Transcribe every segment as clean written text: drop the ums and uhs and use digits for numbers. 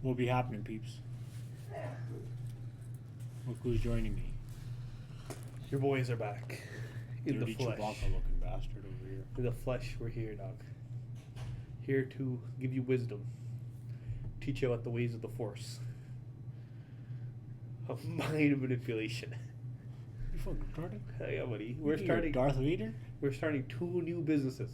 What will be happening, peeps? Look who's joining me. Your boys are back. In Dirty the flesh. Chewbacca-looking bastard over here. In the flesh, we're here, dog. Here to give you wisdom. Teach you about the ways of the Force. Of mind manipulation. You fucking retarded? Yeah, buddy. We're starting Darth Vader? We're starting 2 new businesses.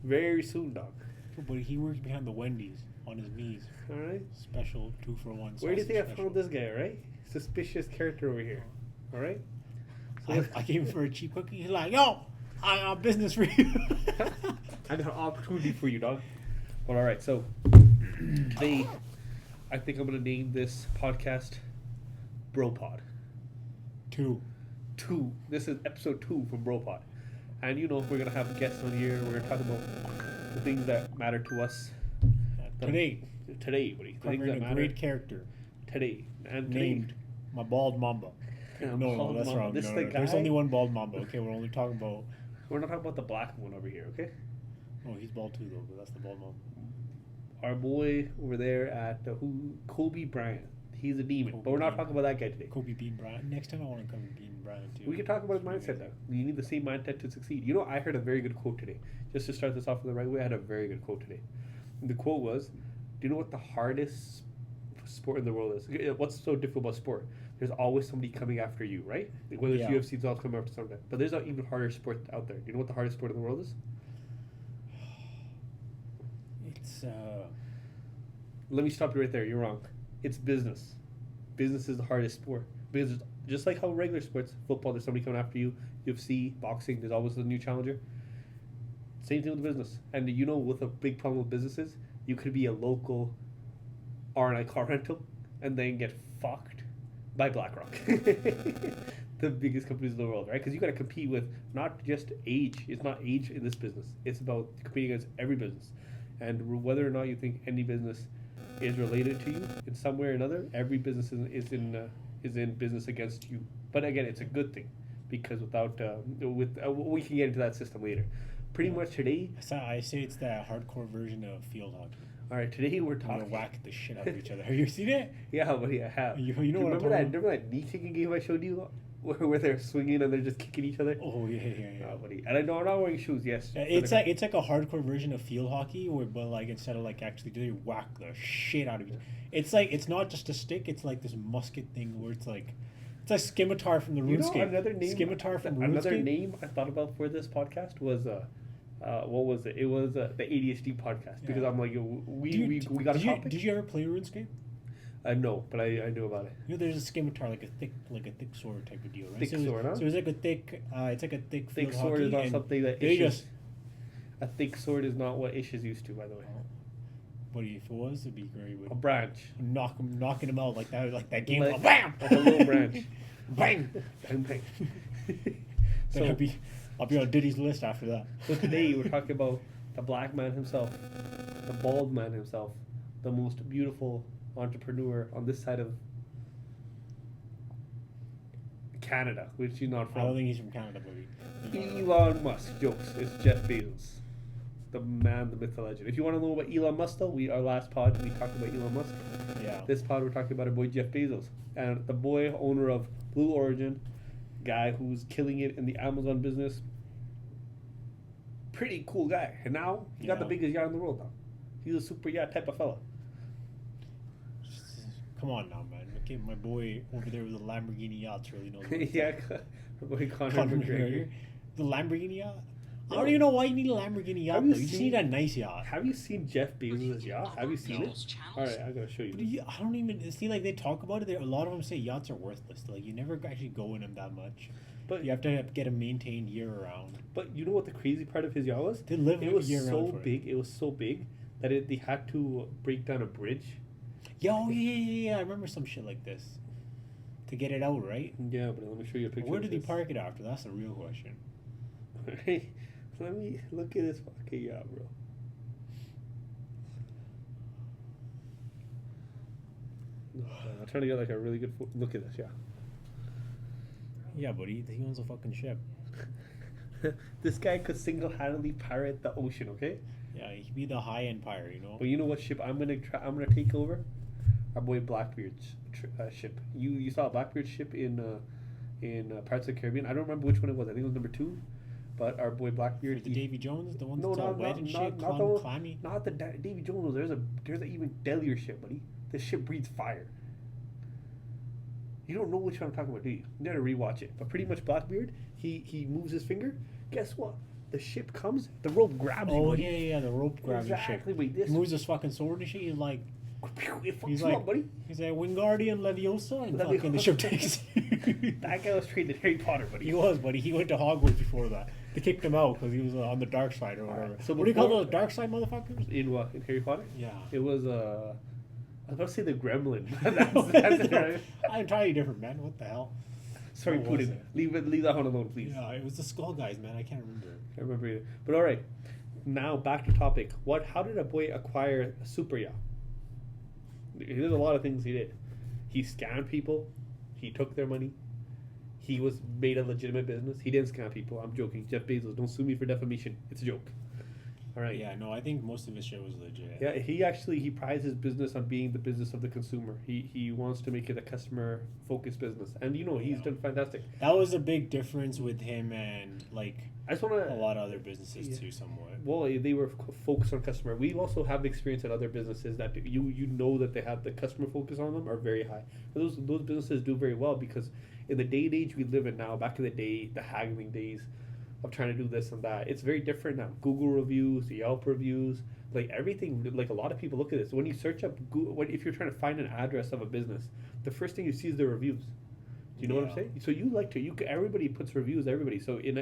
Very soon, dog. Oh, but he works behind the Wendy's on his knees. Alright? Special 2-for-1. Where do you think sausage I found this guy, right? Suspicious character over here. Alright? So I came for a cheap cookie. He's like, yo, I got business for you. I got an opportunity for you, dog. Well, alright, so today I think I'm going to name this podcast BroPod. 2. This is episode 2 from BroPod. And you know, we're going to have guests on here. We're going to talk about the things that matter to us. Today, buddy. The things covering that a matter great character today. And named my bald mamba. Yeah, No, bald that's mamba. wrong. This No, is the There's guy- only one bald mamba. Okay, we're only talking about. we're not talking about the black one over here, okay? Oh, he's bald too, though. But that's the bald mamba. Our boy over there at Kobe Bryant. He's a demon. Kobe But we're not Bryant. talking about that guy today. Kobe Bean Bryant. Next time I want to come Bean Bryant too. We can talk about his mindset though. You need the same mindset to succeed. You know, I heard a very good quote today. Just to start this off in the right way, I had a very good quote today. And the quote was, "Do you know what the hardest sport in the world is? What's so difficult about sport? There's always somebody coming after you, right? Whether it's Yeah. UFC, it's all coming after something. But there's an even harder sport out there. Do you know what the hardest sport in the world is? It's Let me stop you right there. You're wrong. It's business. Business is the hardest sport. Because just like how regular sports, football, there's somebody coming after you. UFC, boxing, there's always a new challenger. Same thing with business. And you know, with a big problem with businesses, you could be a local R&I car rental and then get fucked by BlackRock. The biggest companies in the world, right? Because you got to compete with not just age. It's not age in this business. It's about competing against every business. And whether or not you think any business is related to you in some way or another, every business is in business against you. But again, it's a good thing because without we can get into that system later. Pretty much today. I say it's the hardcore version of field hockey. All right, today we're They're talking. whack the shit out of each other. Have you seen it? Yeah, buddy, I have. You know Do what I'm remember that? talking Remember that knee kicking game I showed you, where they're swinging and they're just kicking each other? Oh yeah. Oh, buddy, and I know I'm not wearing shoes. Yes, It's like a hardcore version of field hockey, but like instead of like actually doing whack the shit out of each other. It's like it's not just a stick. It's like this musket thing where it's like scimitar from the You know, RuneScape. another name. Scimitar from Another RuneScape. name I thought about for this podcast was what was it? It was the ADHD podcast because Yeah. I'm like, we got a topic. Did you ever play RuneScape? No, but I knew about it. You know, there's a scimitar, like a thick sword type of deal, right? Thick so sword, huh? So it's like a thick, it's like a thick. Thick field sword hockey, is not and something that they Ish just. a thick sword is not what Ish is used to, by the way. But if it was, it'd be great. A branch. Knocking him out like that game. Like- Bam! like a little branch. Bang! Bang, bang. Then So, I'll be on Diddy's list after that. so today we're talking about the black man himself, the bald man himself, the most beautiful entrepreneur on this side of Canada, which he's not I don't from. think he's from Canada, buddy. Elon Musk. Jokes. It's Jeff Bezos. The man, the myth, the legend. If you want to know about Elon Musk, though, our last pod, we talked about Elon Musk. Yeah. This pod, we're talking about our boy Jeff Bezos. And the boy owner of Blue Origin, guy who's killing it in the Amazon business. Pretty cool guy. And now, he got the Yeah. biggest yacht in the world now. He's a super yacht type of fella. Come on now, man. Okay, my boy over there with the Lamborghini yachts really knows. Yeah, our boy Conor Conor McGregor. McGregor. The Lamborghini yacht. I No. don't even know why you need a Lamborghini yacht. Have Though. you You just seen- need a nice yacht. Have you seen Jeff Bezos' yacht? Have you seen No. it? Alright, I'm going to show But you. I don't even see like they talk about it. A lot of them say yachts are worthless. Like you never actually go in them that much. But You have to get them maintained year round. But you know what the crazy part of his yacht was? They live It was year so round for it. big. It was so big that they had to break down a bridge. Yeah. I remember some shit like this. To get it out, right? Yeah, but let me show you a picture. Where of did he this. park it after? That's the real question. Let me look at this fucking yacht, bro. I'm trying to get like a really good look at this. Yeah. Yeah, but he owns a fucking ship. This guy could single-handedly pirate the ocean. Okay. Yeah, Yeah, he'd be the high end pirate, you know. But you know what ship I'm gonna try? I'm gonna take over. Our boy Blackbeard's ship. You saw Blackbeard's ship in Pirates of the Caribbean. I don't remember which one it was. I think it was number 2. But our boy Blackbeard. The Davy Jones, the one No, that's all not wet not and not, shit, not the one, clammy. not the Davy Jones. There's an even deadlier ship, buddy. This ship breathes fire. You don't know which one I'm talking about, do you? You gotta rewatch it. But pretty much Blackbeard, he moves his finger. Guess what? The ship comes, the rope grabs you. Oh buddy. yeah, the rope grabbing Exactly. shit. Wait, this He moves his fucking sword and shit. He's like, it fucks he's you like, up, buddy. he's like Wingardium Leviosa, and Leviosa. fucking the ship takes. That guy was trained in Harry Potter, buddy. He was, buddy. He went to Hogwarts before that. They kicked him out because he was on the dark side or whatever. Alright, so what do you call before- those dark side motherfuckers? In what? In Harry Potter? Yeah. It was I was about to say the Gremlin. that's it, right? Entirely different, man. What the hell? Sorry, What was Putin. it? Leave that one alone, please. Yeah, it was the Skull guys, man. I can't remember. I remember either. But all right, now back to topic. How did a boy acquire a super yacht? There's a lot of things he did. He scammed people. He took their money. He made a legitimate business. He didn't scam people. I'm joking. Jeff Bezos, don't sue me for defamation. It's a joke. All right. Yeah, no, I think most of his shit was legit. Yeah, he prides his business on being the business of the consumer. He wants to make it a customer focused business, and he's Yeah. done fantastic. That was a big difference with him and like I just want a to. lot of other businesses Yeah. too, somewhat. Well, they were focused on customer. We also have experience at other businesses that you know that they have the customer focus on them are very high. Those businesses do very well because in the day and age we live in now, back in the day, the haggling days of trying to do this and that, it's very different now. Google reviews, Yelp reviews, like everything. Like a lot of people look at this when you search up Google. If you're trying to find an address of a business, the first thing you see is the reviews. Do you know what I'm Yeah. saying? So you like to everybody puts reviews. Everybody. So in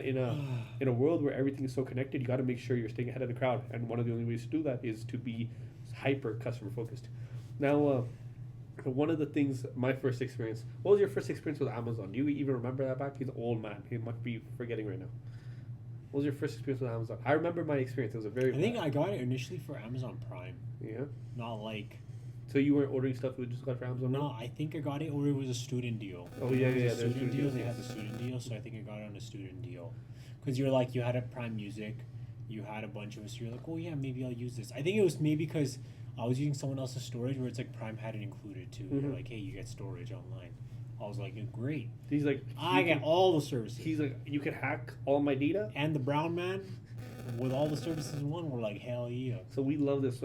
a world where everything is so connected, you got to make sure you're staying ahead of the crowd. And one of the only ways to do that is to be hyper customer focused. Now, one of the things, my first experience. What was your first experience with Amazon? Do you even remember that back? He's an old man. He might be forgetting right now. What was your first experience with Amazon? I remember my experience. It was a very. I think I got it initially for Amazon Prime, Yeah. not like. So you weren't ordering stuff you just got for Amazon? No, I think I got it, or it was a student deal. Oh, yeah, It was yeah, a there's student student deal. deals, They yeah. had the student deal, so I think I got it on a student deal. Because you're like, you had a Prime Music, you had a bunch of us. You're like, oh yeah, maybe I'll use this. I think it was maybe because I was using someone else's storage where it's like Prime had it included too. They're Mhm. like, hey, you get storage online. I was like, great. He's like. I get all the services. He's like, you can hack all my data. And the brown man with all the services in one, we're like, hell yeah. So we love this.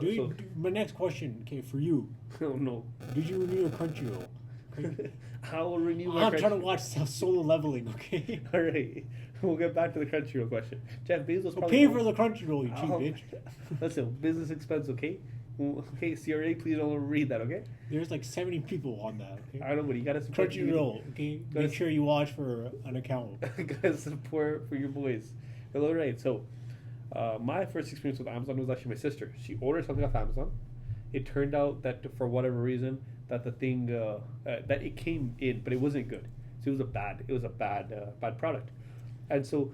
My next question, okay, for you. Oh no. Did you renew your Crunchyroll? I will renew my. I'm trying to watch Solo Leveling, okay? All right, we'll get back to the Crunchyroll question. Jeff Bezos Well, probably. pay for the Crunchyroll, you cheap Oh. bitch. Listen, business expense, okay? Okay, CRA, please don't read that, okay? There's like 70 people on that, okay? I don't know, but you gotta support. Crunchyroll, okay? Gotta Make sure you watch for an account. Gotta support for your boys. All right, so my first experience with Amazon was actually my sister. She ordered something off Amazon. It turned out that for whatever reason, that the thing that it came in, but it wasn't good. So it was a bad product. And so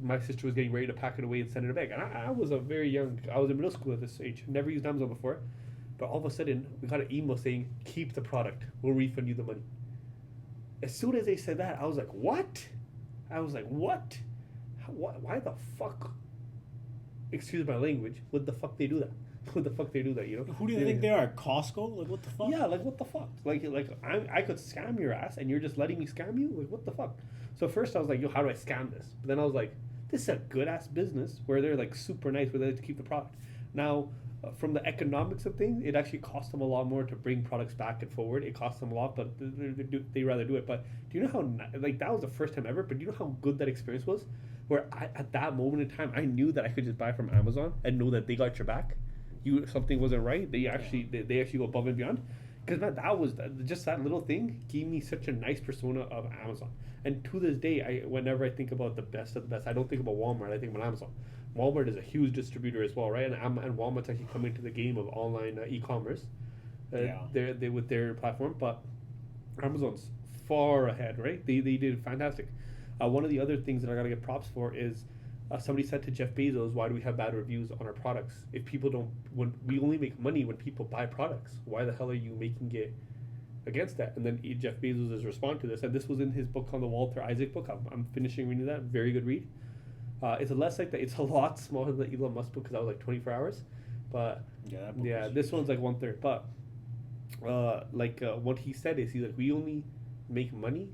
my sister was getting ready to pack it away and send it back. And I was I was in middle school at this age, never used Amazon before. But all of a sudden, we got an email saying, keep the product, we'll refund you the money. As soon as they said that, I was like, what? I was like, what? Why the fuck? Excuse my language. Would the fuck they do that? Would the fuck they do that? You know? Who do you think they are? Costco? Like, what the fuck? Yeah, like what the fuck? Like I could scam your ass, and you're just letting me scam you? Like what the fuck? So first I was like, yo, how do I scam this? But then I was like, this is a good ass business where they're like super nice, where they like to keep the product. Now, from the economics of things, it actually costs them a lot more to bring products back and forward. It costs them a lot, but they rather do it. But do you know how like that was the first time ever? But do you know how good that experience was? Where at that moment in time, I knew that I could just buy from Amazon and know that they got your back. Something wasn't right. They actually go above and beyond. Because that was just that little thing gave me such a nice persona of Amazon. And to this day, whenever I think about the best of the best, I don't think about Walmart. I think about Amazon. Walmart is a huge distributor as well, right? And Walmart's actually coming to the game of online e-commerce. They with their platform, but Amazon's far ahead, right? They did fantastic. One of the other things that I gotta get props for is somebody said to Jeff Bezos, "Why do we have bad reviews on our products? If people don't, when we only make money when people buy products, why the hell are you making it against that?" And then Jeff Bezos' response to this, and this was in his book on the Walter Isaac book. I'm finishing reading that. Very good read. It's less like that. It's a lot smaller than Elon Musk book because that was like 24 hours, but That book yeah, was this huge. one's like 1/3. But what he said is he's like, we only make money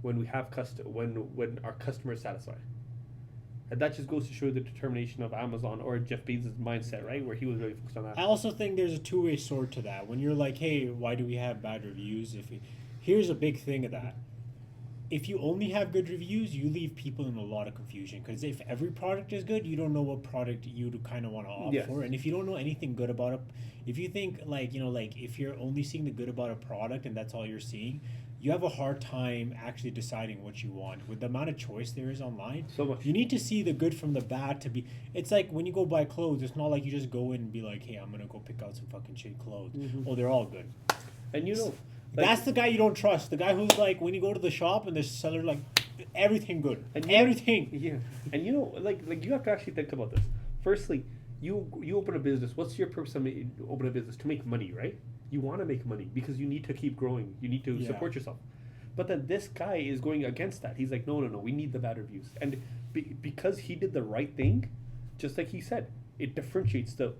when we have when our customer is satisfied. And that just goes to show the determination of Amazon or Jeff Bezos' mindset, right? Where he was really focused on that. I also think there's a two-way sword to that. When you're like, hey, why do we have bad reviews? Here's a big thing of that. If you only have good reviews, you leave people in a lot of confusion. Because if every product is good, you don't know what product you kind of want to opt Yes. for. And if you don't know anything good about it, if you think like if you're only seeing the good about a product and that's all you're seeing, you have a hard time actually deciding what you want. With the amount of choice there is online, So much. you need to see the good from the bad to be. It's like when you go buy clothes, it's not like you just go in and be like, hey, I'm gonna go pick out some fucking shit clothes. Mhm. Oh, they're all good. And like, That's the guy you don't trust. The guy who's like, when you go to the shop and the seller like, everything good, And everything. yeah, and like you have to actually think about this. Firstly, you open a business. What's your purpose of open a business? To make money, right? You want to make money because you need to keep growing. You need to Yeah. support yourself. But then this guy is going against that. He's like, no, we need the bad reviews, and because he did the right thing, just like he said, it differentiates the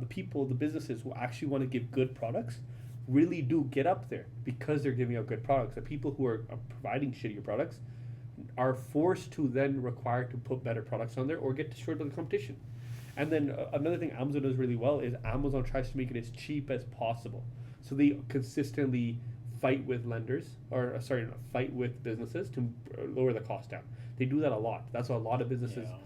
people, the businesses who actually want to give good products, really do get up there because they're giving out good products. The people who are providing shittier products are forced to then require to put better products on there or get destroyed by the competition. And then another thing Amazon does really well is Amazon tries to make it as cheap as possible. So they consistently fight with lenders, fight with businesses to lower the cost down. They do that a lot. That's what a lot of businesses. Yeah.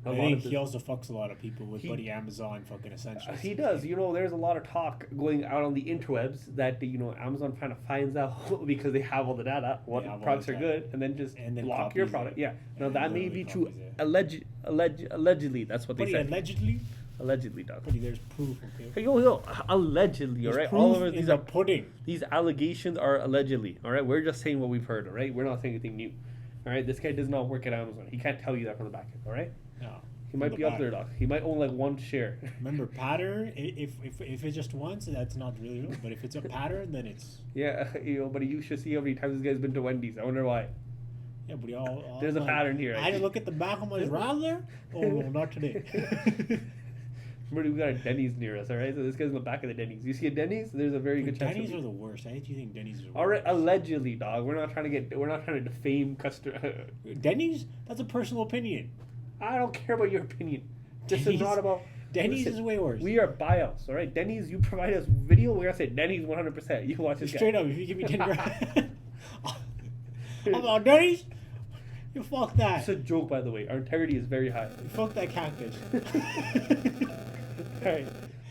A I lot think of he business- also fucks a lot of people with Buddy Amazon fucking essentials. He does. There's a lot of talk going out on the interwebs that Amazon kind of finds out because they have all the data what have all products the are data. good, and then just And then block your copies product. it. Yeah. Now And that may literally be true. copies it. Allegedly, that's what they Buddy, said. allegedly, Allegedly, dog. Buddy, there's proof. Okay. Hey, yo, allegedly, all There's right. proof All of in these the are pudding. these allegations are allegedly, all right. We're just saying what we've heard, all right. We're not saying anything new, all right. This guy does not work at Amazon. He can't tell you that from the back end, all right. Yeah. He might be up there, dog. He might own like one share. Remember, pattern. If it's just once, that's not really real. But if it's a pattern, then it's Yeah, but you should see how many times this guy's been to Wendy's. I wonder why. yeah. But all There's a like, pattern here. I had to look at the back of my Rattler. Oh no, not today. Remember, we got a Denny's near us, all right? So this guy's in the back of the Denny's. You see a Denny's? There's a very good chance. Denny's are the worst. I actually think Denny's are the All right, worst. allegedly, dog. We're not trying to defame customer. Denny's? That's a personal opinion. I don't care about your opinion. This is Denny's- not about. Denny's Listen, is way worse. We are buyouts, all right? Denny's, you provide us video. We're gonna say Denny's 100%. You watch this guy. Straight up, if you give me 10 grand, I'm about Denny's. You fuck that. It's a joke, by the way. Our integrity is very high. Fuck that cactus. All right.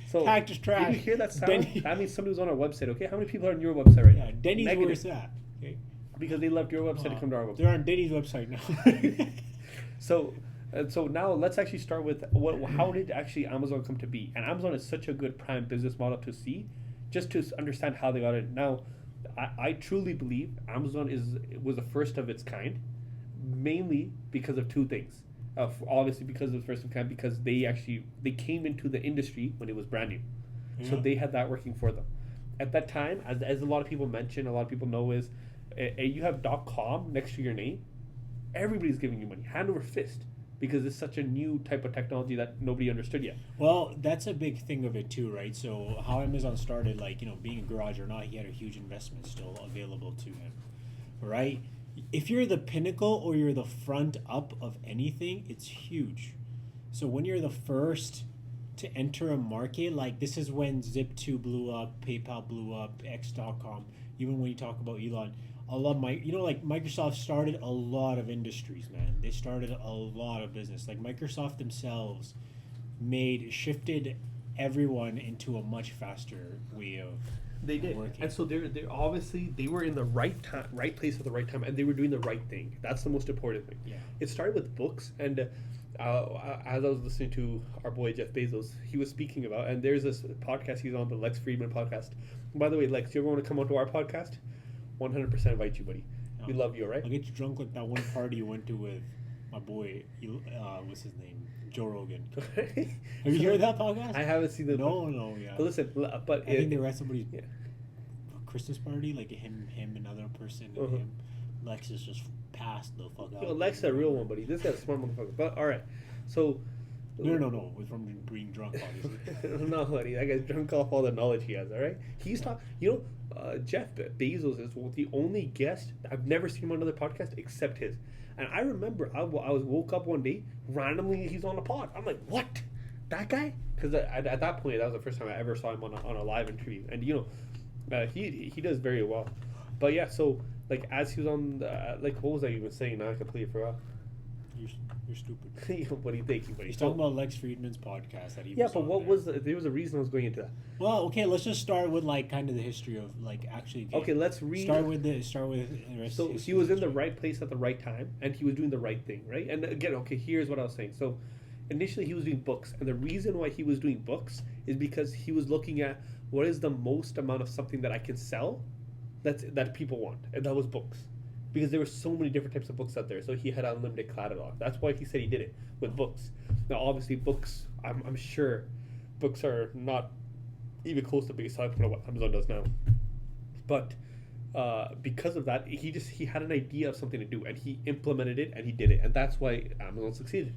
So Cactus trash. Did you hear that sound? Denny- That means somebody was on our website. Okay, how many people are on your website right Yeah, now? Denny's Negative. where's that? Okay. Because they left your website to come to our website. They're on Denny's website now. So now let's actually start with how did actually Amazon come to be? And Amazon is such a good prime business model to see, just to understand how they got it. Now, I truly believe Amazon was the first of its kind, mainly because of two things. Obviously, because of the first of its kind, because they came into the industry when it was brand new, so Yeah. they had that working for them. At that time, as a lot of people mention, a lot of people know is, you have .com next to your name, everybody's giving you money, hand over fist, because it's such a new type of technology that nobody understood yet. Well, that's a big thing of it too, right? So how Amazon started, being a garage or not, he had a huge investment still available to him, right? If you're the pinnacle or you're the front up of anything, it's huge. So when you're the first to enter a market, like this is when Zip2 blew up, PayPal blew up, X.com, even when you talk about Elon, a lot of Microsoft started a lot of industries, man. They started a lot of business. Like Microsoft themselves shifted everyone into a much faster way of They did, working. and so they're obviously they were in the right time, right place at the right time, and they were doing the right thing. That's the most important thing. Yeah. It started with books, and as I was listening to our boy Jeff Bezos, he was speaking about, and there's this podcast he's on, the Lex Friedman podcast. By the way, Lex, you ever want to come onto our podcast? 100% invite you, buddy. We love you, all right? I'll get you drunk like that one party you went to with my boy, what's his name? Joe Rogan. Have you heard that podcast? I haven't seen the. No, yeah. But listen, but I think they were at somebody's yeah. Christmas party, like him, another person, and Uh-huh. him. Lex is just passed the fuck out. Yo, Lex's a real one, buddy. This guy's a smart motherfucker. But all right, so. No. It's from being drunk, obviously. No, buddy. That guy's drunk off all the knowledge he has. All right. He's talking. Jeff Bezos is the only guest I've never seen him on another podcast except his. And I remember I was woke up one day randomly. He's on the pod. I'm like, what? That guy? Because at that point, that was the first time I ever saw him on a live interview. And he does very well. But yeah, so like as he was on the, like what was I even saying? Now I completely forgot. You're stupid. Buddy, thank you, buddy. He's talking about Lex Friedman's podcast that he yeah, was but on what there. was there was a reason I was going into that. Well, okay, let's just start with like kind of the history of like actually. Okay, let's read. Start with the rest. So he was in the right place at the right time, and he was doing the right thing, right? And again, okay, here's what I was saying. So initially he was doing books, and the reason why he was doing books is because he was looking at what is the most amount of something that I can sell that people want, and that was books. Because there were so many different types of books out there, so he had unlimited catalog. That's why he said he did it with books. Now, obviously, books. I'm sure books are not even close to being selling to what Amazon does now. But because of that, he had an idea of something to do, and he implemented it, and he did it, and that's why Amazon succeeded.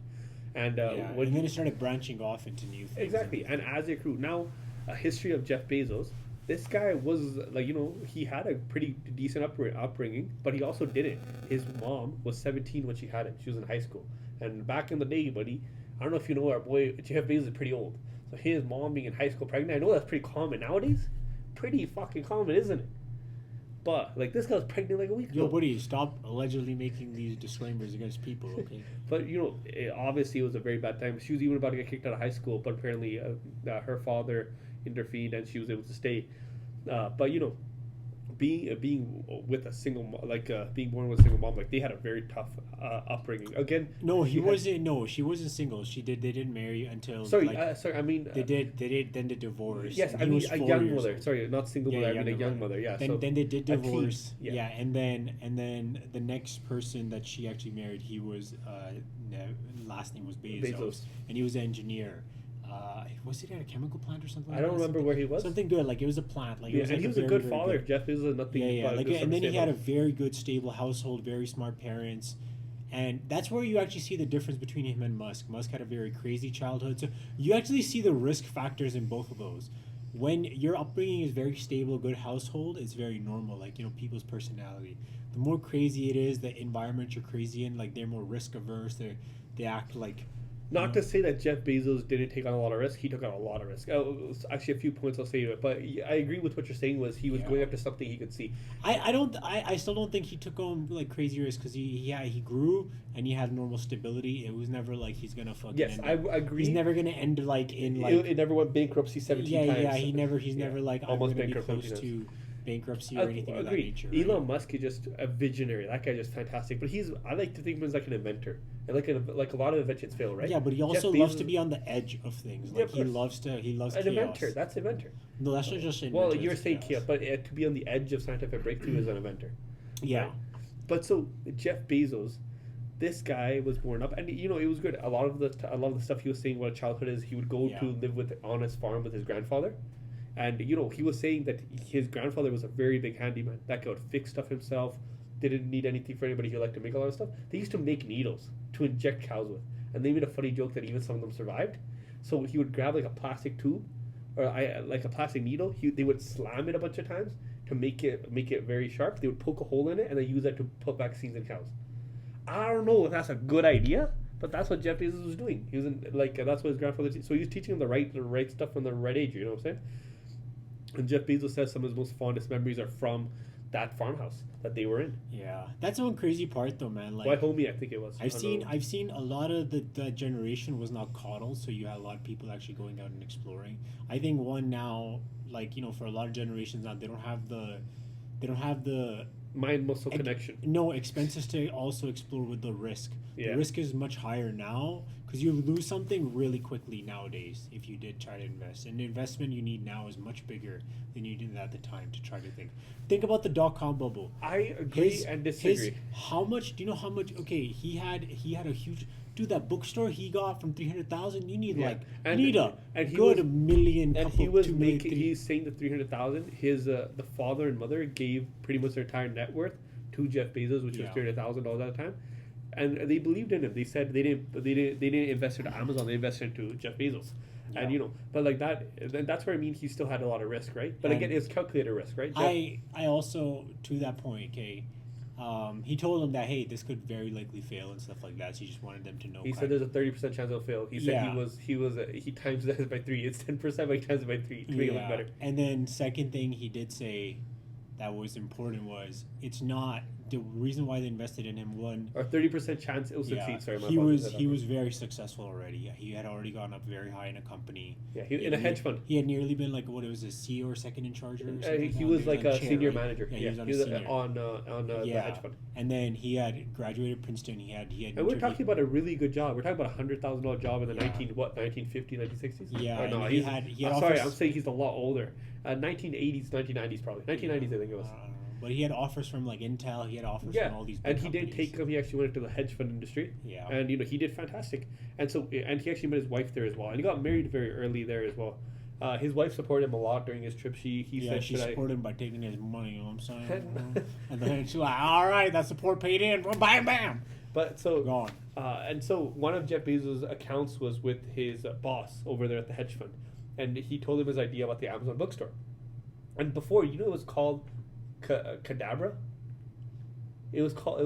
And and then it started branching off into new things. Exactly, and as it grew, now a history of Jeff Bezos. This guy was like, he had a pretty decent upbringing, but he also did it. His mom was 17 when she had him. She was in high school. And back in the day, buddy, I don't know if you know, our boy Jeff Bezos is pretty old. So his mom being in high school pregnant, I know that's pretty common nowadays. Pretty fucking common, isn't it? But, like, this guy was pregnant like a week ago. Yo, buddy, stop allegedly making these disclaimers against people, okay? But, obviously it was a very bad time. She was even about to get kicked out of high school, but apparently her father intervened and she was able to stay. But being with a single being born with a single mom, like they had a very tough upbringing. Again, she wasn't single. They didn't marry until I mean they did then the divorce. Yes, I mean a young mother. Sorry, not single mother. I mean a young mother. Yeah. Then they did divorce. Yeah. And then the next person that she actually married, he was last name was Bezos, and he was an engineer. Was it at a chemical plant or something? I don't remember where he was. Something good, like it was a plant. Like, and he was a good father. Jeff Bezos, nothing. And then he had a very good, stable household, very smart parents, and that's where you actually see the difference between him and Musk. Musk had a very crazy childhood, so you actually see the risk factors in both of those. When your upbringing is very stable, good household, it's very normal. Like people's personality. The more crazy it is, the environment you're crazy in, like they're more risk averse. They act like. Not to say that Jeff Bezos didn't take on a lot of risk. He took on a lot of risk. Actually, a few points I'll say to it. But I agree with what you're saying. Was he was going after something he could see. I still don't think he took on like crazy risks because he grew and he had normal stability. It was never like he's gonna fucking. Yes, I agree. He's never gonna end like in like. It never went bankruptcy 17 times. Yeah. He's never like almost I'm gonna bankrupt be close to bankruptcy or anything of that nature. Right? Elon Musk is just a visionary. That guy's just fantastic. But I like to think of him as like an inventor. And like a lot of inventions fail, right? Yeah, but he also loves to be on the edge of things. Like he loves an chaos. Inventor. That's inventor. No, that's not just inventor. Well, you're saying chaos, but to be on the edge of scientific breakthrough is an inventor. Yeah. Right? But so Jeff Bezos, this guy was born up, and it was good. A lot of the stuff he was saying what childhood is. He would go to live on his farm with his grandfather. And, he was saying that his grandfather was a very big handyman. That guy would fix stuff himself, didn't need anything for anybody. He liked to make a lot of stuff. They used to make needles to inject cows with. And they made a funny joke that even some of them survived. So he would grab like a plastic tube or like a plastic needle. They would slam it a bunch of times to make it very sharp. They would poke a hole in it and then use that to put vaccines in cows. I don't know if that's a good idea, but that's what Jeff Bezos was doing. He was that's what his grandfather did. So he was teaching him the right stuff from the right age, you know what I'm saying? And Jeff Bezos says some of his most fondest memories are from that farmhouse that they were in. Yeah, that's one crazy part though, man. Like, Homie, I think it was. I've seen a lot of the generation was not coddled, so you had a lot of people actually going out and exploring. I think one now, for a lot of generations now, they don't have the mind muscle connection. No expenses to also explore with the risk. Yeah. The risk is much higher now because you lose something really quickly nowadays if you did try to invest. And the investment you need now is much bigger than you did at the time to try to think about the .com bubble. I agree and disagree. Do you know how much? Okay, he had a huge. Dude, that bookstore he got from 300,000. You need a good million. And he was making. He's saying the 300,000. His the father and mother gave pretty much their entire net worth to Jeff Bezos, which was Yeah. $300,000 at the time, and they believed in him. They said they didn't invest into Amazon. They invested into Jeff Bezos. And Yeah. but like that, that's where I mean he still had a lot of risk, right? But again, And it's calculated risk, right? I also, to that point, okay, he told them that, hey, this could very likely fail and stuff like that. So he just wanted them to know. He kind said there's a 30% chance it'll fail. He said Yeah. he times that by 3. It's 10%, but he times it by 3 to make it look better. And then second thing he did say that was important was it's not the reason why they invested in him. One, Or 30% chance it'll yeah, succeed. Sorry, my he apologies. was very successful already. He had already gone up very high in a company. Yeah, in a hedge fund. He had nearly been like, what, it was a CEO or second in charge or something. He was like on a chair, senior right? manager. Yeah, Yeah, he was on he a was senior. on the hedge fund. And then he had graduated Princeton. He had. And we're talking about a really good job. We're talking about $100,000 job in the Yeah. 1950s, 1960s. Yeah, Or no, and he he's, had I'm sorry, offers- I'm saying he's a lot older. 1980s, 1990s probably. 1990s, I think it was. But he had offers from like Intel. He had offers Yeah, from all these. and Big he didn't companies. take them. He actually went into the hedge fund industry. Yeah. And he did fantastic. And he actually met his wife there as well. And he got married very early there as well. His wife supported him a lot during his trip. He said, she "Should I?" supported him by taking his money. You know what I'm saying? And then she's like, "All right, that support paid in. Bam, bam, But so gone." and so one of Jeff Bezos' accounts was with his boss over there at the hedge fund, and he told him his idea about the Amazon bookstore. And before, it was called Cadabra. It was called. It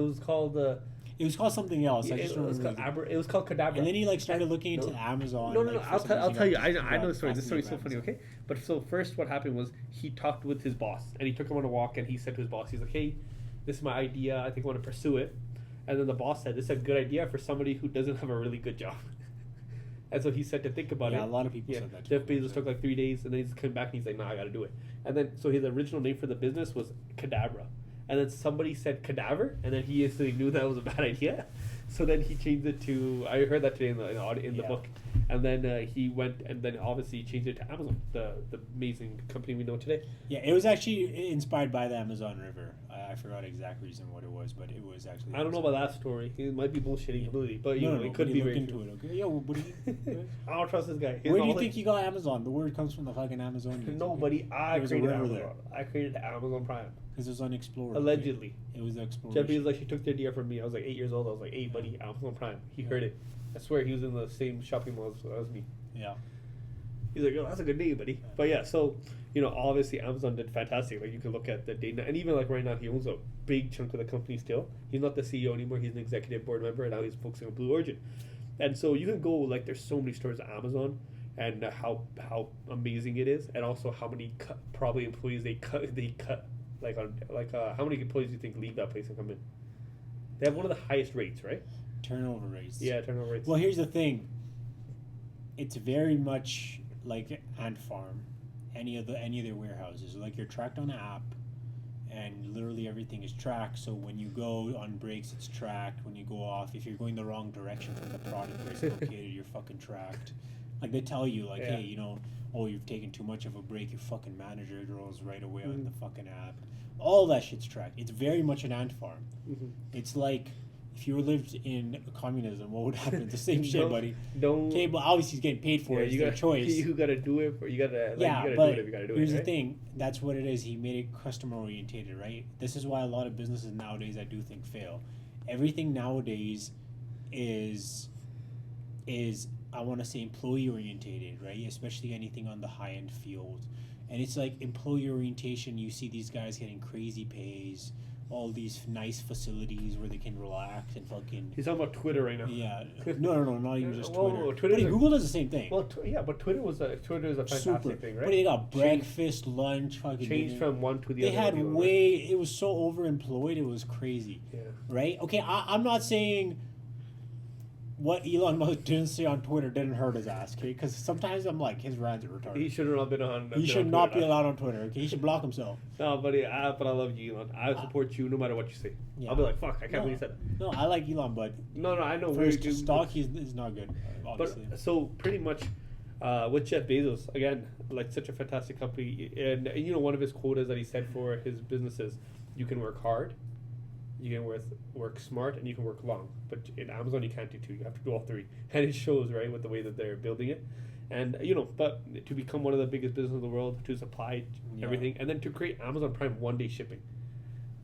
was called something else. I just don't remember. It was called Cadabra. And then he like started looking into No. Amazon. No. like, for I'll some tell reason you. got I know the story. This story's so fascinated funny. by Okay, but so first, what happened was he talked with his boss, and he took him on a walk, and he said to his boss, he's like, "Hey, this is my idea. I think I want to pursue it." And then the boss said, "This is a good idea for somebody who doesn't have a really good job." And so he said to think about it. Yeah, a lot of people Yeah, said that. Jeff Bezos took like 3 days, and then he's come back and he's like, "Nah, I got to do it." And then so his original name for the business was Cadabra, and then somebody said cadaver, and then he instantly knew that was a bad idea. So then he changed it to. I heard that today in the Yeah. book, and then he went and then obviously he changed it to Amazon, the amazing company we know today. Yeah, it was actually inspired by the Amazon River. I forgot exact reason what it was, but it was actually. I don't know about that story. It might be bullshitting completely, but No, it could be look very into true. it. Okay, yo, what do you? I don't trust this guy. He's Where do you all think you got Amazon? The word comes from the fucking Amazonians. Nobody. I There was a created river Amazon. there. I created Amazon Prime. Because it was unexplored. Allegedly. It was the Jeff exploration. Bezos like, he took the idea from me. I was like 8 years old. I was like, "Hey, buddy, Amazon Prime." He heard it. I swear he was in the same shopping mall as me. Yeah. He's like, "Yo, that's a good name, buddy." But yeah, so obviously Amazon did fantastic. Like you can look at the data, and even like right now, he owns a big chunk of the company still. He's not the CEO anymore. He's an executive board member, and now he's focusing on Blue Origin. And so you can go like, there's so many stores at Amazon, and how amazing it is, and also how many probably employees they cut like how many employees do you think leave that place and come in? They have one of the highest rates, right? Turnover rates. Yeah, turnover rates. Well, here's the thing. It's very much like Ant Farm, any of their warehouses. Like you're tracked on an app, and literally everything is tracked. So when you go on breaks, it's tracked. When you go off, if you're going the wrong direction from the product where it's located, you're fucking tracked. Like they tell you, like, Yeah. hey, oh, you've taken too much of a break. Your fucking manager goes right away on the fucking app. All that shit's tracked. It's very much an Ant Farm. Mm-hmm. It's like if you lived in communism, what would happen? It's the same shit, buddy. Don't. Okay, but obviously he's getting paid for it. It's their choice. You gotta do it. You gotta. Like, Yeah, you gotta but do it if you gotta do here's it. the Right? thing. That's what it is. He made it customer orientated, right? This is why a lot of businesses nowadays, I do think, fail. Everything nowadays is I want to say employee orientated, right? Especially anything on the high end field. And it's like employee orientation. You see these guys getting crazy pays, all these nice facilities where they can relax and fucking. He's talking about Twitter right now. Yeah, no, not even just Whoa, Twitter. whoa, Twitter's But a- Google does the same thing. Well, but Twitter is a fantastic Super. thing, But right? they got breakfast, lunch, fucking. Changed dinner. from one to the They other. had deal, right? way. It was so overemployed. It was crazy, Yeah. right? Okay, I'm not saying what Elon Musk didn't say on Twitter didn't hurt his ass, okay? Because sometimes I'm like, his rants are retarded. He should have not been on. He should not be allowed on Twitter. Okay, he should block himself. No, buddy. But I love you, Elon. I support you no matter what you say. Yeah. I'll be like, fuck. I can't No. believe you said that. No, I like Elon, but No, I know. for his stock, he's not good. Obviously. But so pretty much, with Jeff Bezos again, like such a fantastic company, and one of his quotas that he said for his businesses, you can work hard, you can work smart, and you can work long. But in Amazon, you can't do two. You have to do all three, and it shows, right, with the way that they're building it. And but to become one of the biggest businesses in the world, to supply Yeah. everything, and then to create Amazon Prime 1 day shipping.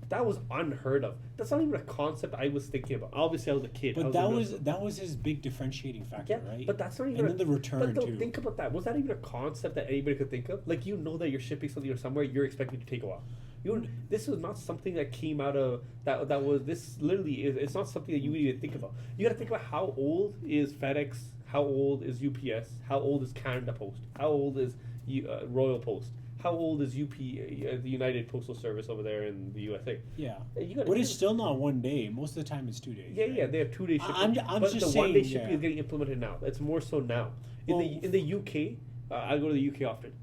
That was unheard of. That's not even a concept I was thinking about. Obviously, I was a kid. But that was his big differentiating factor, yeah, right? but that's not even. And then the return but too. Think about that. Was that even a concept that anybody could think of? Like you know that you're shipping something or somewhere, you're expecting to take a while. This was not something that came out of that. That was this literally is. It's not something that you would even think about. You got to think about how old is FedEx, how old is UPS, how old is Canada Post, how old is Royal Post, how old is the United Postal Service over there in the USA. Yeah, but it's still not 1 day. Most of the time, it's 2 days. Yeah, right? yeah, they have 2 day shipping. I'm but just the saying, 1 day shipping yeah. is getting implemented now. It's more so now. In the UK, I go to the UK often.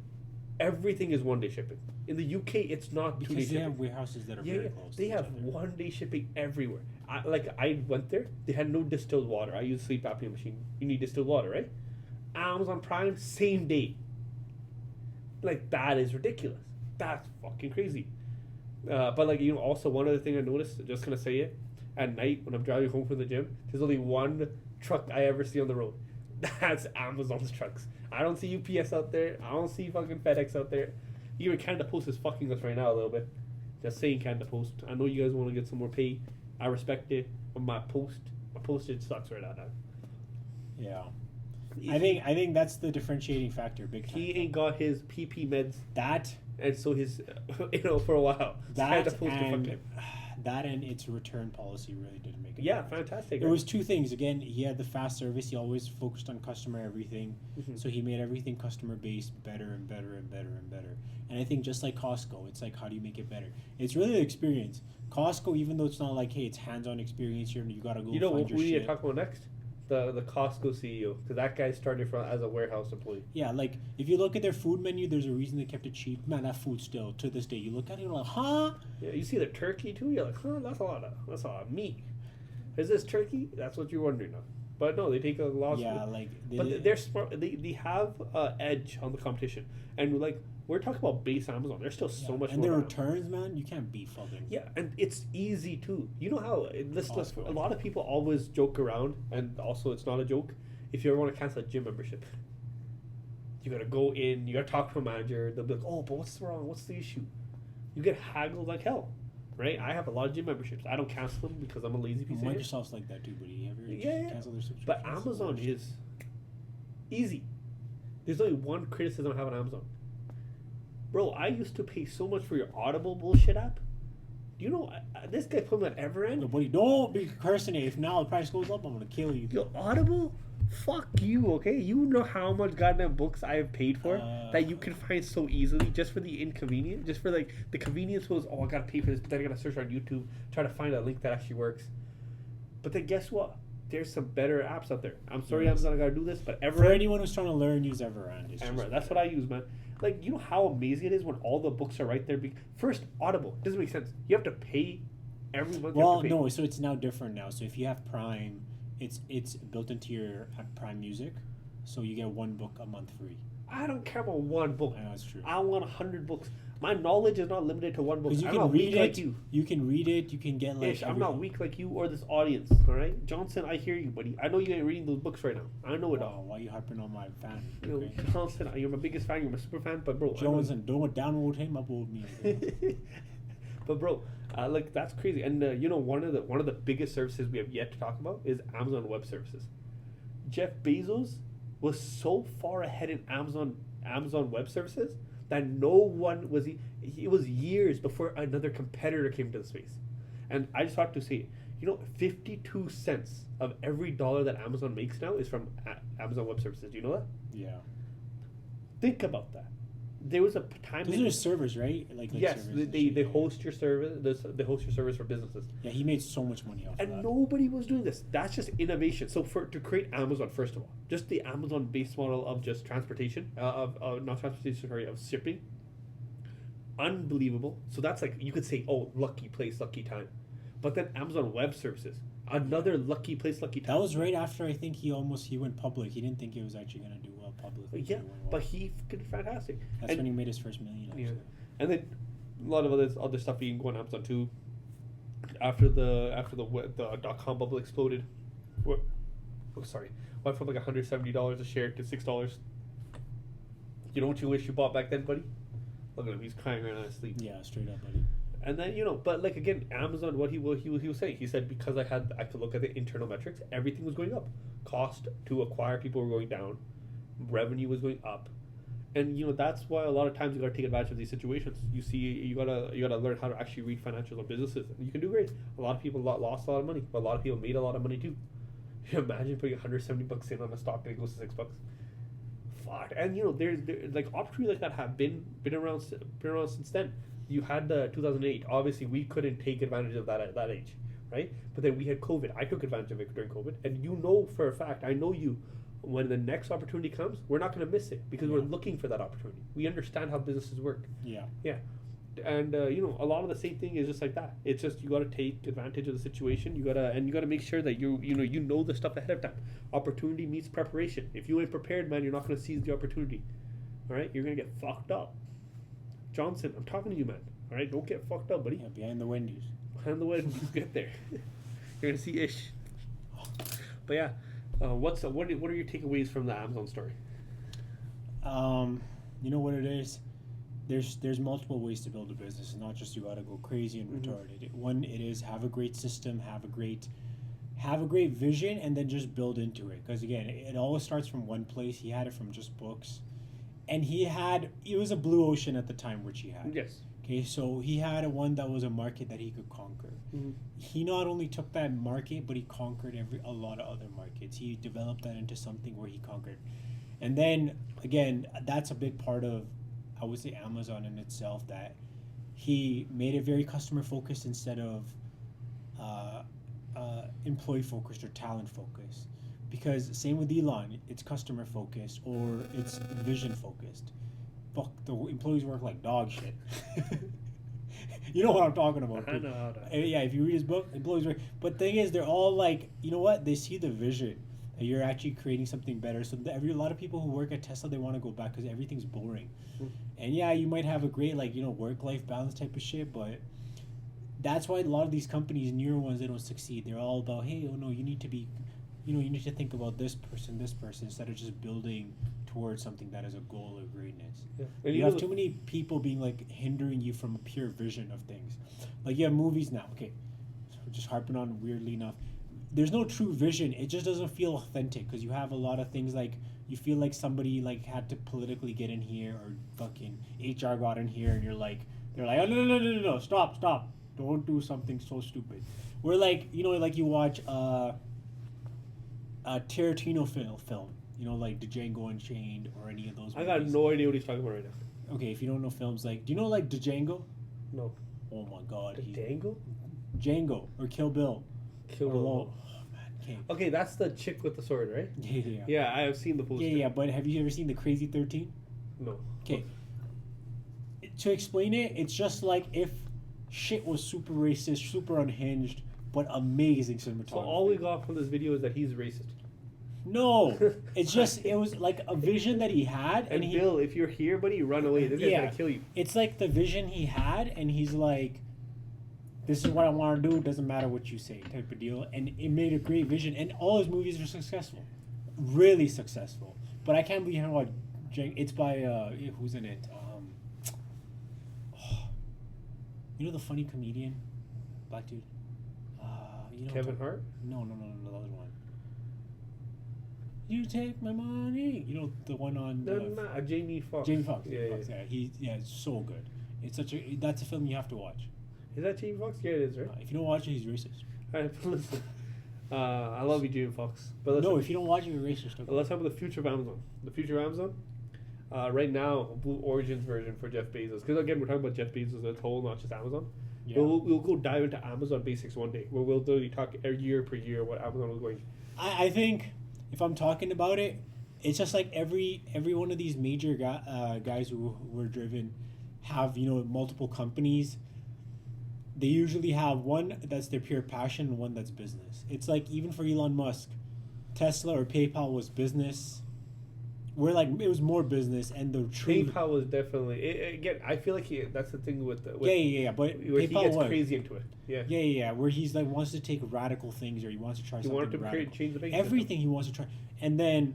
Everything is 1 day shipping. In the UK, it's not 2 day because they shipping. have warehouses that are very close. They have 1 day shipping everywhere. I went there. They had no distilled water. I use a sleep apnea machine. You need distilled water, right? Amazon Prime, same day. Like that is ridiculous. That's fucking crazy. But like also one other thing I noticed. Just gonna say it. At night when I'm driving home from the gym, there's only one truck I ever see on the road. That's Amazon's trucks. I don't see UPS out there. I don't see fucking FedEx out there. Even Canada Post is fucking us right now a little bit. Just saying, Canada Post. I know you guys want to get some more pay. I respect it. But my postage sucks right now. Yeah. I think that's the differentiating factor. Big time. He ain't got his PP meds. That and so his for a while. That and its return policy really didn't make it. Yeah, fantastic. It was two things. Again, he had the fast service. He always focused on customer everything. Mm-hmm. So he made everything customer based better and better and better and better. And I think just like Costco, it's like, how do you make it better? It's really the experience. Costco, even though it's not like, hey, it's hands-on experience here, and you gotta go. You know find what your we need shit. to talk about next? The Costco CEO, because that guy started as a warehouse employee. Yeah, like if you look at their food menu, there's a reason they kept it cheap. Man, that food still to this day, you look at it, you're like, huh? Yeah, you see the turkey too. You're like, huh? That's a lot of meat. Is this turkey? That's what you're wondering of. But no, they take a lot. Yeah, like. They're smart. They have edge on the competition, and like we're talking about base Amazon. There's still so much. And more their down. returns, man, you can't beat fucking. Yeah, and it's easy too. You know how a lot of people always joke around, and also it's not a joke. If you ever want to cancel a gym membership, you gotta go in. You gotta talk to a manager. They'll be like, "Oh, but what's wrong? What's the issue?" You get haggled like hell, right? I have a lot of gym memberships. I don't cancel them because I'm a lazy piece of shit. Microsoft's like that too, buddy. You ever cancel their subscription? But Amazon is easy. There's only one criticism I have on Amazon. Bro, I used to pay so much for your Audible bullshit app. Do you know, this guy put me on Everend. No, buddy, don't be cursing it. If now the price goes up, I'm going to kill you. Yo, Audible? Fuck you, okay? You know how much goddamn books I have paid for that you can find so easily just for the inconvenience? Just for, like, the convenience was, I got to pay for this, but then I got to search on YouTube, try to find a link that actually works. But then guess what? There's some better apps out there. I'm sorry, Amazon, I got to do this, but Everend. For anyone who's trying to learn, use Everend. Everend, that's what I use, man. Like, you know how amazing it is when all the books are right there? First, Audible. Doesn't make sense. You have to pay every month. Well, no, so it's now different now. So if you have Prime, it's built into your Prime Music, so you get one book a month free. I don't care about one book. I know, that's true. I want 100 books. My knowledge is not limited to one book. Because you I'm can not read weak it. like you. You can read it. You can get like. I'm not weak like you or this audience. All right, Johnson, I hear you, buddy. I know you ain't reading those books right now. I know it all. Why are you harping on my fan? You know, Johnson, you're my biggest fan. You're my super fan, but bro, Johnson, don't download him, upload me. But bro, like that's crazy. And you know, one of the biggest services we have yet to talk about is Amazon Web Services. Jeff Bezos was so far ahead in Amazon Web Services that no one was. It was years before another competitor came to the space. And I just have to say, 52 cents of every dollar that Amazon makes now is from Amazon Web Services. Do you know that? Yeah. Think about that. There was a time. Those are servers, right? Like yes, they host your service. They host your service for businesses. Yeah, he made so much money off of that. And nobody was doing this. That's just innovation. So to create Amazon, first of all, just the Amazon base model of just transportation, not transportation, sorry, of shipping. Unbelievable. So that's like, you could say, oh, lucky place, lucky time. But then Amazon Web Services, another lucky place, lucky time. That was right after I think he went public. He didn't think he was actually going to do well publicly. Yeah, but he did fantastic. That's when he made his first million. Actually. Yeah. And then a lot of other stuff you can go on Amazon too. After the .com bubble exploded, went from like $170 a share to $6. You know what you wish you bought back then, buddy? Look at him, he's crying right now in his sleep. Yeah, straight up, buddy. And then but like again, Amazon, what he was saying, he said because I could look at the internal metrics, everything was going up. Cost to acquire people were going down, revenue was going up, and that's why a lot of times you gotta take advantage of these situations. You gotta learn how to actually read financials on businesses, and you can do great. A lot of people lost a lot of money, but a lot of people made a lot of money too. You imagine putting $170 in on a stock and it goes to $6. Fuck, and there's like opportunities like that have been around since then. You had the 2008. Obviously, we couldn't take advantage of that at that age, right? But then we had COVID. I took advantage of it during COVID, and for a fact, I know you. When the next opportunity comes, we're not going to miss it because we're looking for that opportunity. We understand how businesses work. Yeah. Yeah. And a lot of the same thing is just like that. It's just you got to take advantage of the situation. You gotta make sure that you know the stuff ahead of time. Opportunity meets preparation. If you ain't prepared, man, you're not going to seize the opportunity. All right, you're gonna get fucked up. Johnson, I'm talking to you, man. All right, don't get fucked up, buddy. Yeah, behind the Wendy's. Behind the Wendy's, get there. You're gonna see Ish. But yeah, what are your takeaways from the Amazon story? You know what it is? There's multiple ways to build a business. It's not just you gotta go crazy and retarded. One, it is have a great system, have a great vision, and then just build into it. Because again, it always starts from one place. He had it from just books, and it was a blue ocean at the time, which he had. Yes. Okay, so he had one that was a market that he could conquer. He not only took that market, but he conquered a lot of other markets. He developed that into something where he conquered. And then, again, that's a big part of, I would say, Amazon in itself, that he made it very customer-focused instead of employee-focused or talent-focused. Because same with Elon, it's customer-focused or it's vision-focused. Fuck, the employees work like dog shit. You know what I'm talking about. I know how to. Yeah, if you read his book, employees work. But the thing is, they're all like, you know what? They see the vision. That you're actually creating something better. So a lot of people who work at Tesla, they want to go back because everything's boring. And yeah, you might have a great work-life balance type of shit, but that's why a lot of these companies, newer ones, they don't succeed. They're all about, hey, oh no, you need to be, you need to think about this person, instead of just building towards something that is a goal of greatness. Yeah. You have too many people being hindering you from a pure vision of things. Like you have movies now. Okay, so we're just harping on weirdly enough. There's no true vision. It just doesn't feel authentic because you have a lot of things you feel like somebody had to politically get in here or fucking HR got in here and they're like, oh no, stop, don't do something so stupid. We're you watch a Tarantino film, like Django Unchained or any of those movies. I got no idea what he's talking about right now. Okay, if you don't know films do you know Django? No. Oh my god. Django? Django or Kill Bill. Kill Bill. Okay. Okay, that's the chick with the sword, right? Yeah. Yeah, I have seen the poster. Yeah, but have you ever seen the Crazy 13? No. Okay. To explain it, it's just like if shit was super racist, super unhinged, but amazing cinematography. So all we got from this video is that he's racist. No, it's just it was like a vision that he had, and Bill, if you're here, buddy, run away. This guy's gonna kill you. It's like the vision he had, and he's like, this is what I want to do, it doesn't matter what you say, type of deal. And it made a great vision, and all his movies are successful. Really successful. But I can't believe how it's by, who's in it? You know the funny comedian? Black dude? Kevin Hart? No, the other one. You take my money. You know, the one on... Jamie Foxx. Jamie Foxx. Yeah, it's so good. That's a film you have to watch. Is that Jamie Foxx? Yeah, it is, right? If you don't watch it, he's racist. All right, listen. I love you, Jamie Foxx. But no, if you don't watch it, you're racist. Okay. Let's talk about the future of Amazon. The future of Amazon? Right now, Blue Origin's version for Jeff Bezos. Because again, we're talking about Jeff Bezos as a whole, not just Amazon. Yeah. We'll go dive into Amazon basics one day, where we'll literally talk year per year what Amazon was going. I think if I'm talking about it, it's just like every one of these major guys who were driven have multiple companies. They usually have one that's their pure passion and one that's business. It's like even for Elon Musk, Tesla or PayPal was business. Where it was more business, and the true PayPal was definitely again. I feel like that's the thing with but where PayPal he gets crazy into it. Yeah. Where he's wants to take radical things, or he wants to try something radical. He wanted to change the bank everything system. He wants to try, and then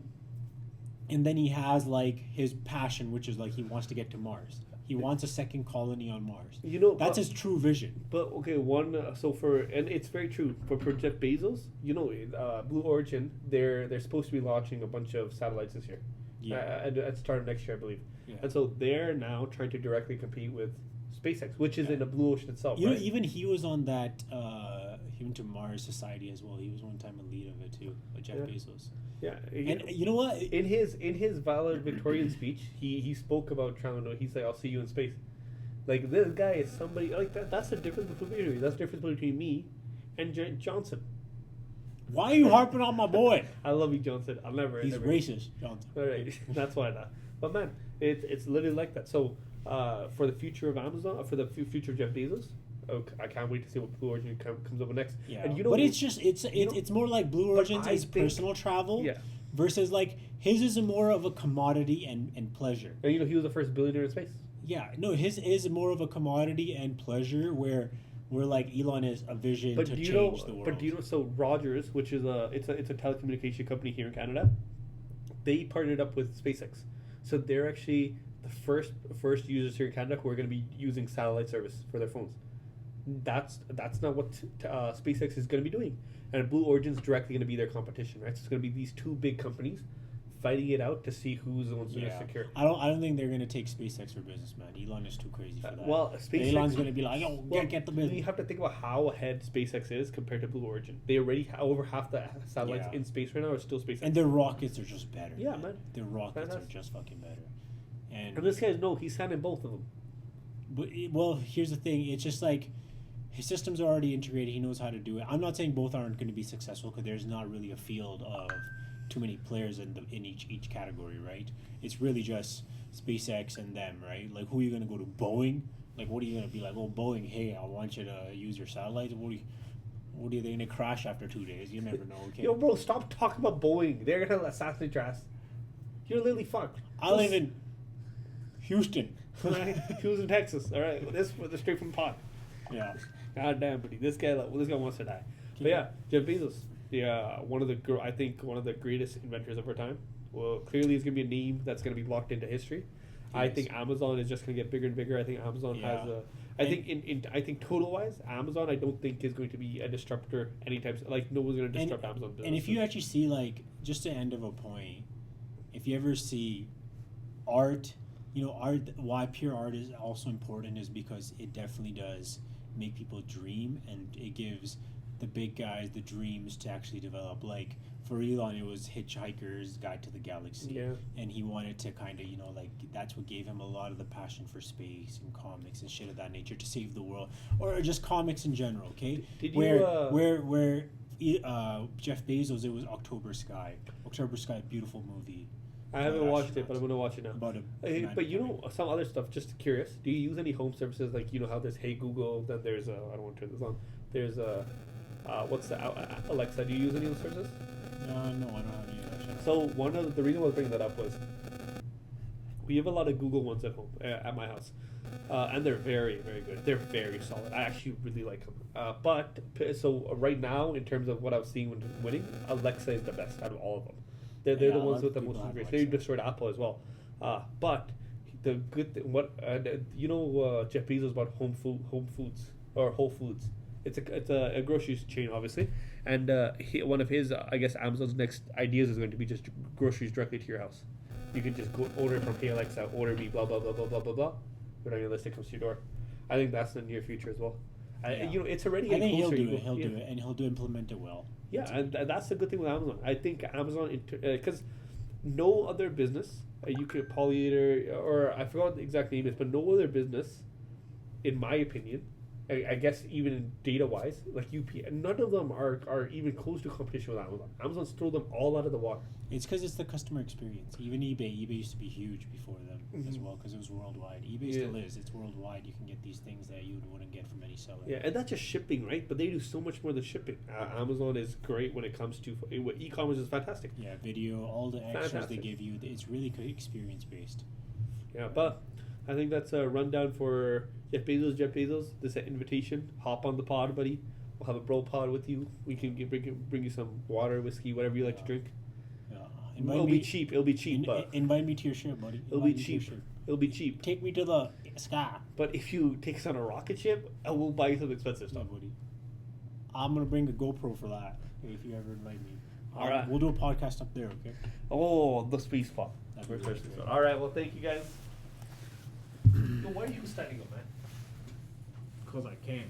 he has his passion, which is he wants to get to Mars. He wants a second colony on Mars. You know, That's his true vision. But okay, so for, and it's very true for Jeff Bezos. You know, Blue Origin, they're supposed to be launching a bunch of satellites this year. Yeah. At the start of next year, I believe. Yeah. And so they're now trying to directly compete with SpaceX, which is in the blue ocean itself. You know, right? even he was on that. He went to Mars Society as well. He was one time a lead of it too, with Jeff Bezos. Yeah, And you know what? in his valedictorian speech, he spoke about traveling. He's like, "I'll see you in space." Like, this guy is somebody like that. That's the difference between That's the difference between me and Johnson. Why are you harping on my boy? I love you, Johnson. I'll never. He's never. racist, Johnson. All right, that's why not. But man, it's literally like that. So for the future of Amazon, for the future of Jeff Bezos, I can't wait to see what Blue Origin comes up with next. Yeah, And you know, but it's more like Blue Origin's I is think- personal travel, Yeah. versus like his is more of a commodity and pleasure. And you know, he was the first billionaire in space. Yeah, no, his is more of a commodity and pleasure, where like Elon is a vision But to do you change know? the world. But do you know? So Rogers, which is it's a telecommunication company here in Canada, they partnered up with SpaceX, so they're actually the first users here in Canada who are going to be using satellite service for their phones. That's not what SpaceX is going to be doing, and Blue Origin's directly going to be their competition, right? So it's going to be these two big companies fighting it out to see who's the ones that are secure. I don't think they're gonna take SpaceX for business, man. Elon is too crazy for that. Well, SpaceX, Elon's gonna be like, yo, get the business. You have to think about how ahead SpaceX is compared to Blue Origin. They already over half the satellites Yeah. in space right now are still SpaceX. And their rockets are just better. Yeah, man. Their rockets That's- are just fucking better. And this guy's he's signing both of them. But well, here's the thing. It's just like his systems are already integrated. He knows how to do it. I'm not saying both aren't going to be successful because there's not really a field of too many players in each category, right? It's really just SpaceX and them, right? Like, who are you going to go to? Boeing? Like, what are you going to be like? Oh, Boeing, hey, I want you to use your satellites. What are they going to crash after 2 days? You never know. Okay. Yo, bro, stop talking about Boeing. They're gonna assassinate your ass. You're literally fucked. I live in Houston. Houston, Texas. All right, this was straight from pot. Yeah. God damn, buddy. This guy wants to die. But yeah, Jeff Bezos. Yeah, one of the greatest inventors of our time. Well, clearly he's gonna be a name that's gonna be locked into history. I Yes. think Amazon is just gonna get bigger and bigger. I think Amazon has a. I think total wise, Amazon I don't think is going to be a disruptor anytime. Like no one's gonna disrupt Amazon. And if you actually see, like, just the end of a point, if you ever see art, why pure art is also important is because it definitely does make people dream, and it gives the big guys the dreams to actually develop. Like for Elon, it was Hitchhiker's Guide to the Galaxy, Yeah. and he wanted to kind of like that's what gave him a lot of the passion for space and comics and shit of that nature to save the world, or just comics in general. Okay, Did you, where Jeff Bezos, it was October Sky, beautiful movie. I haven't watched it, but I'm gonna watch it now. About a But you know some other stuff. Just curious, do you use any home services like how there's Hey Google? Then there's I don't want to turn this on. There's what's the Alexa? Do you use any of those services? No, I don't have any of that shit. So one of the reason I was bringing that up was we have a lot of Google ones at home at my house, and they're very very good. They're very solid. I actually really like them. So right now, in terms of what I was seeing when winning, Alexa is the best out of all of them. They're Yeah, the a ones lot with the of most people have integration. They Alexa. destroyed Apple as well. But the good thing, Jeff Bezos bought Home Foods or Whole Foods. It's a grocery chain, obviously, and one of his I guess Amazon's next ideas is going to be just groceries directly to your house. You can just go order from Hey Alexa, order me blah blah blah blah blah blah blah. Put on your list, it comes to your door. I think that's the near future as well. Yeah. It's already. I think he'll closer. do it. He'll do it, and he'll implement it well. Yeah, and that's the good thing with Amazon. I think Amazon, because no other business, you could Polyeder, or I forgot what the exact name is, but no other business, in my opinion, I guess even data-wise, like UPS, none of them are even close to competition with Amazon. Amazon's thrown them all out of the water. It's because it's the customer experience. Even eBay used to be huge before them as Mhm. well because it was worldwide. eBay still is. It's worldwide. You can get these things that you wouldn't get from any seller. Yeah, and that's just shipping, right? But they do so much more than shipping. Amazon is great when it comes to e-commerce is fantastic. Yeah, video, all the extras Fantastic. they give you. It's really experience based. Yeah, but I think that's a rundown for Jeff Bezos. This is an invitation. Hop on the pod, buddy. We'll have a bro pod with you. We can bring you some water, whiskey, whatever you like to drink. Invite It'll me, be cheap. It'll be cheap, but invite me to your ship, buddy. it'll Invite be me to your cheap. ship. It'll be cheap. Take me to the sky. But if you take us on a rocket ship, I will buy you some expensive No, stuff. buddy. I'm gonna bring a GoPro for that if you ever invite me. All right. We'll do a podcast up there, okay? Oh, the space spot. That'd We're be thirsty. really great. All right. Well, thank you guys. Yo, why are you standing up, man? Because I can.